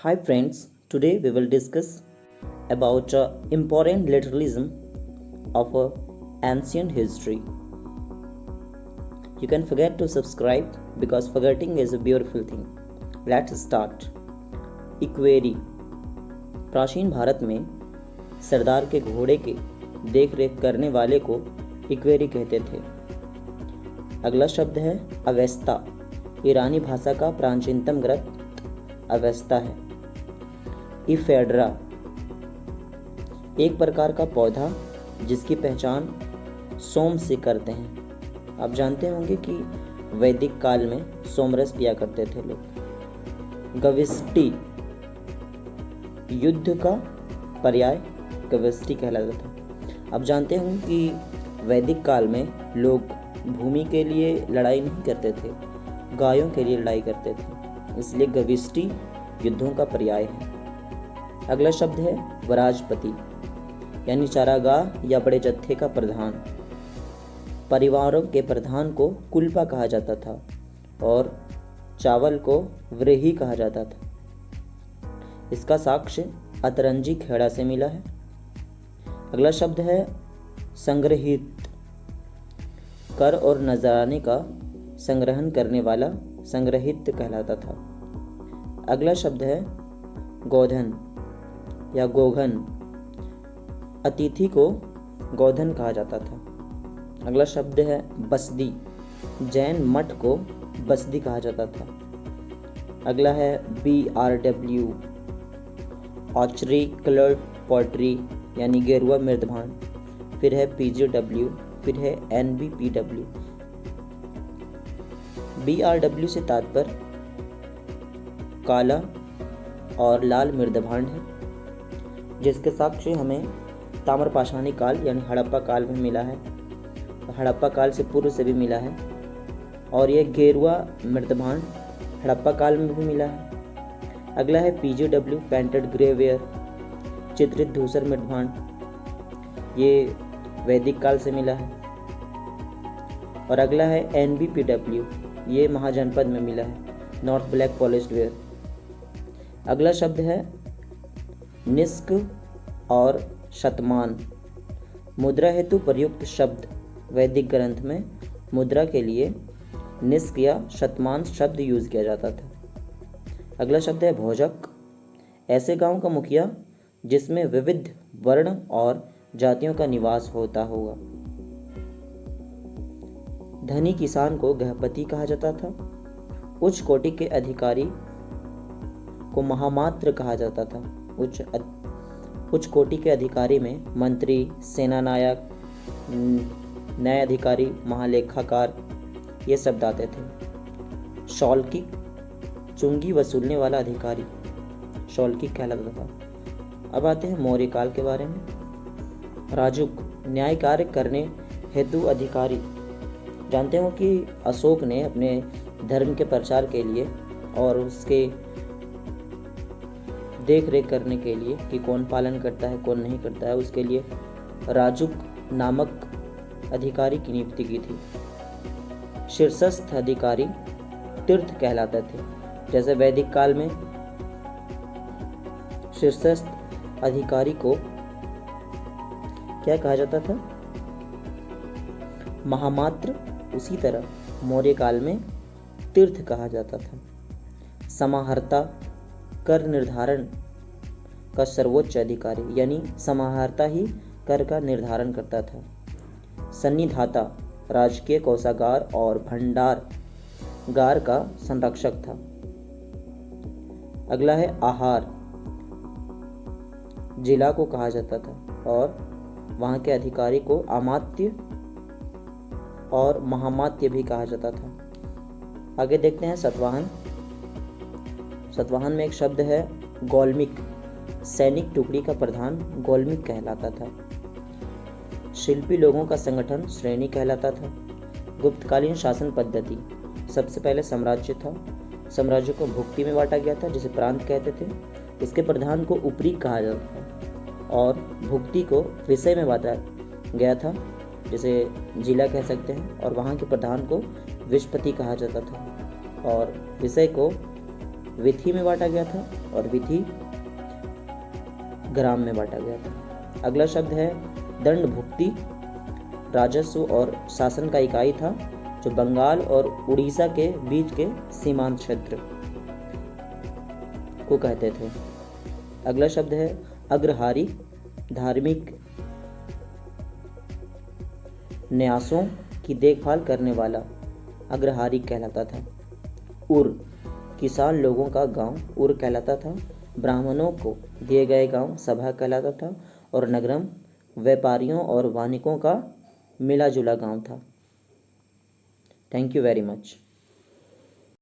Hi friends, today we will discuss about important literalism of ancient history. You can forget to subscribe because forgetting is a beautiful thing. Let's start. इक्वेरी प्राचीन भारत में सरदार के घोड़े के देख रेख करने वाले को इक्वेरी कहते थे। अगला शब्द है अवेस्ता। ईरानी भाषा का प्राचीनतम ग्रंथ अवेस्ता है। इफेड्रा एक प्रकार का पौधा जिसकी पहचान सोम से करते हैं। आप जानते होंगे कि वैदिक काल में सोमरस पिया करते थे लोग। गविष्टि युद्ध का पर्याय गविष्टि कहलाता था। आप जानते होंगे कि वैदिक काल में लोग भूमि के लिए लड़ाई नहीं करते थे, गायों के लिए लड़ाई करते थे, इसलिए गविष्टि युद्धों का पर्याय है। अगला शब्द है वराजपति यानी चारागाह या बड़े जत्थे का प्रधान। परिवारों के प्रधान को कुलपा कहा जाता था और चावल को व्रीहि कहा जाता था। इसका साक्ष्य अतरंजी खेड़ा से मिला है। अगला शब्द है संग्रहित। कर और नजराने का संग्रहण करने वाला संग्रहित कहलाता था। अगला शब्द है गोधन या गोघन। अतिथि को गोधन कहा जाता था। अगला शब्द है बसदी। जैन मठ को बसदी कहा जाता था। अगला है BRW ऑर्चरी कलर्ड पॉटरी यानी गेरुआ मृदभांड। फिर है PGW, फिर है NBPW। BRW से तात्पर्य काला और लाल मृदभांड है, जिसके साक्ष्य हमें ताम्रपाषाणी काल यानी हड़प्पा काल में मिला है, हड़प्पा काल से पूर्व से भी मिला है। और ये गेरुआ मृदभांड हड़प्पा काल में भी मिला है। अगला है PGW पेंटेड ग्रेवेयर चित्रित धूसर मृदभांड, ये वैदिक काल से मिला है। और अगला है NBPW, ये महाजनपद में मिला है, नॉर्थ ब्लैक पॉलिश्ड वेयर। अगला शब्द है निष्क और शतमान। मुद्रा हेतु प्रयुक्त शब्द वैदिक ग्रंथ में मुद्रा के लिए निष्क या शतमान शब्द यूज किया जाता था। अगला शब्द है भोजक। ऐसे गांव का मुखिया जिसमें विविध वर्ण और जातियों का निवास होता होगा। धनी किसान को गृहपति कहा जाता था। उच्च कोटि के अधिकारी को महामात्र कहा जाता था। उच्च कोटि के अधिकारी में मंत्री, सेनानायक, न्यायाधिकारी, महालेखाकार ये शब्द आते थे। शौल्किक चुंगी वसूलने वाला अधिकारी शौल्किक कहलाता था। अब आते हैं मौर्य काल के बारे में। राजुक न्याय कार्य करने हेतु अधिकारी। जानते हो कि अशोक ने अपने धर्म के प्रचार के लिए और उसके देख रेख करने के लिए कि कौन पालन करता है कौन नहीं करता है, उसके लिए राजुक नामक अधिकारी की नियुक्ति की थी। शीर्षस्थ अधिकारी तीर्थ कहलाते थे। जैसे वैदिक काल में शीर्षस्थ अधिकारी को क्या कहा जाता था? महामात्र। उसी तरह मौर्य काल में तीर्थ कहा जाता था। समाहर्ता कर निर्धारण का सर्वोच्च अधिकारी यानी समाहर्ता ही कर का निर्धारण करता था। सन्निधाता राजकीय कोषागार और भंडारगार का संरक्षक था। अगला है आहार। जिला को कहा जाता था और वहाँ के अधिकारी को अमात्य और महामात्य भी कहा जाता था। आगे देखते हैं सतवाहन। सतवाहन में एक शब्द है गौलमिक। सैनिक टुकड़ी का प्रधान गौलमिक कहलाता था। शिल्पी लोगों का संगठन श्रेणी कहलाता था। गुप्तकालीन शासन पद्धति। सबसे पहले साम्राज्य था। साम्राज्य को भुक्ति में बांटा गया था जिसे प्रांत कहते थे। इसके प्रधान को उपरी कहा जाता था और भुक्ति को विषय में बांटा गया था जिसे जिला कह सकते हैं, और वहाँ के प्रधान को विषपति कहा जाता था और विषय को विथि में बांटा गया था और विथि ग्राम में बांटा गया था। अगला शब्द है दंड भुक्ति। राजस्व और शासन का इकाई था जो बंगाल और उड़ीसा के बीच के सीमांत क्षेत्र को कहते थे। अगला शब्द है अग्रहारी। धार्मिक न्यासों की देखभाल करने वाला अग्रहारी कहलाता था। उर किसान लोगों का गांव उर कहलाता था। ब्राह्मणों को दिए गए गांव सभा कहलाता था। और नगरम व्यापारियों और वाणिकों का मिला जुला गांव था। Thank you very much.